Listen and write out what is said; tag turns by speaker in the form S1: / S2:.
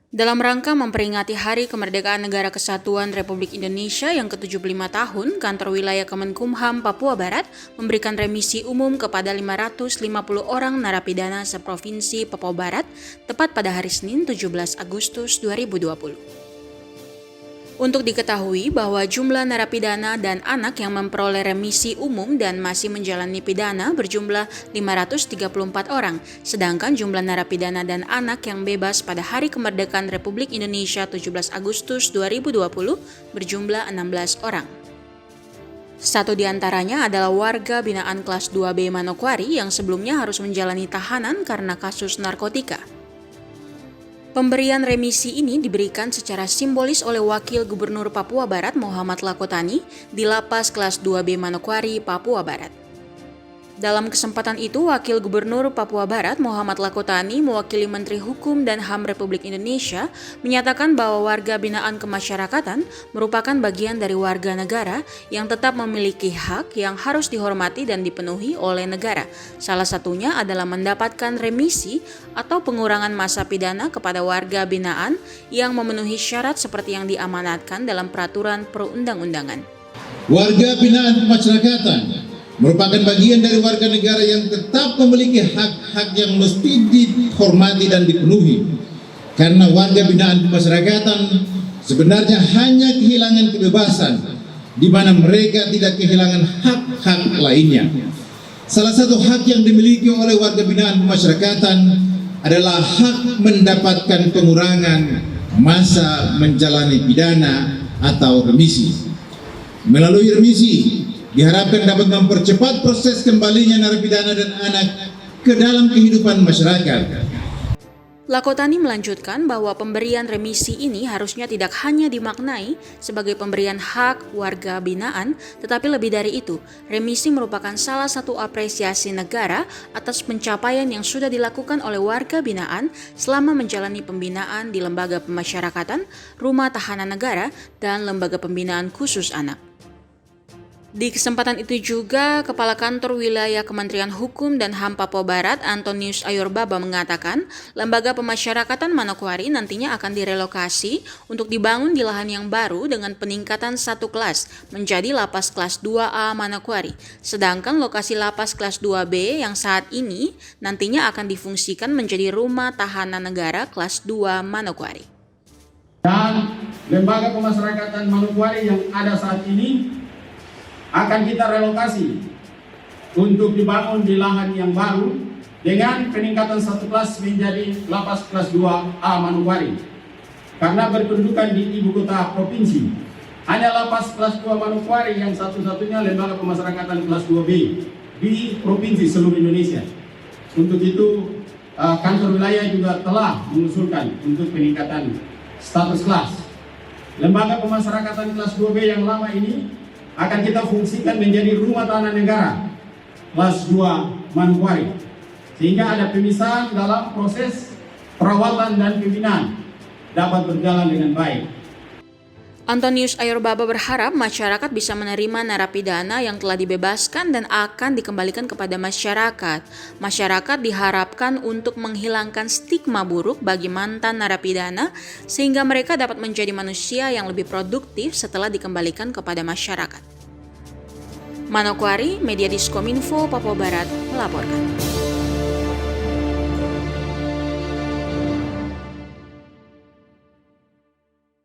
S1: Dalam rangka memperingati Hari Kemerdekaan Negara Kesatuan Republik Indonesia yang ke-75 tahun, Kantor Wilayah Kemenkumham Papua Barat memberikan remisi umum kepada 550 orang narapidana seprovinsi Papua Barat tepat pada hari Senin 17 Agustus 2020. Untuk diketahui bahwa jumlah narapidana dan anak yang memperoleh remisi umum dan masih menjalani pidana berjumlah 534 orang, sedangkan jumlah narapidana dan anak yang bebas pada Hari Kemerdekaan Republik Indonesia 17 Agustus 2020 berjumlah 16 orang. Satu di antaranya adalah warga binaan kelas 2B Manokwari yang sebelumnya harus menjalani tahanan karena kasus narkotika. Pemberian remisi ini diberikan secara simbolis oleh Wakil Gubernur Papua Barat Muhammad Lakotani di Lapas Kelas 2B Manokwari, Papua Barat. Dalam kesempatan itu, Wakil Gubernur Papua Barat Muhammad Lakotani mewakili Menteri Hukum dan HAM Republik Indonesia menyatakan bahwa warga binaan kemasyarakatan merupakan bagian dari warga negara yang tetap memiliki hak yang harus dihormati dan dipenuhi oleh negara. Salah satunya adalah mendapatkan remisi atau pengurangan masa pidana kepada warga binaan yang memenuhi syarat seperti yang diamanatkan dalam peraturan perundang-undangan.
S2: Warga binaan kemasyarakatan merupakan bagian dari warga negara yang tetap memiliki hak-hak yang mesti dihormati dan dipenuhi. Karena warga binaan kemasyarakatan sebenarnya hanya kehilangan kebebasan, di mana mereka tidak kehilangan hak-hak lainnya. Salah satu hak yang dimiliki oleh warga binaan kemasyarakatan adalah hak mendapatkan pengurangan masa menjalani pidana atau remisi. Melalui remisi diharapkan dapat mempercepat proses kembalinya narapidana dan anak ke dalam kehidupan masyarakat.
S1: Lakotani melanjutkan bahwa pemberian remisi ini harusnya tidak hanya dimaknai sebagai pemberian hak warga binaan, tetapi lebih dari itu, remisi merupakan salah satu apresiasi negara atas pencapaian yang sudah dilakukan oleh warga binaan selama menjalani pembinaan di lembaga pemasyarakatan, rumah tahanan negara, dan lembaga pembinaan khusus anak. Di kesempatan itu juga, Kepala Kantor Wilayah Kementerian Hukum dan HAM Papua Barat, Antonius Ayorbaba mengatakan, lembaga pemasyarakatan Manokwari nantinya akan direlokasi untuk dibangun di lahan yang baru dengan peningkatan satu kelas menjadi Lapas Kelas 2A Manokwari. Sedangkan lokasi Lapas Kelas 2B yang saat ini nantinya akan difungsikan menjadi Rumah Tahanan Negara Kelas 2 Manokwari.
S3: Dan lembaga pemasyarakatan Manokwari yang ada saat ini akan kita relokasi untuk dibangun di lahan yang baru dengan peningkatan satu kelas menjadi Lapas Kelas 2A Manokwari. Karena berkedudukan di ibu kota provinsi, hanya Lapas Kelas 2 Manokwari yang satu-satunya lembaga pemasyarakatan kelas 2B di provinsi seluruh Indonesia. Untuk itu, kantor wilayah juga telah mengusulkan untuk peningkatan status kelas. Lembaga pemasyarakatan kelas 2B yang lama ini akan kita fungsikan menjadi Rumah Tahanan Negara Kelas 2 Manokwari, sehingga ada pemisahan dalam proses perawatan dan pembinaan dapat berjalan dengan baik.
S1: Antonius Ayorbaba berharap masyarakat bisa menerima narapidana yang telah dibebaskan dan akan dikembalikan kepada masyarakat. Masyarakat diharapkan untuk menghilangkan stigma buruk bagi mantan narapidana sehingga mereka dapat menjadi manusia yang lebih produktif setelah dikembalikan kepada masyarakat. Manokwari, Media Diskominfo Papua Barat melaporkan.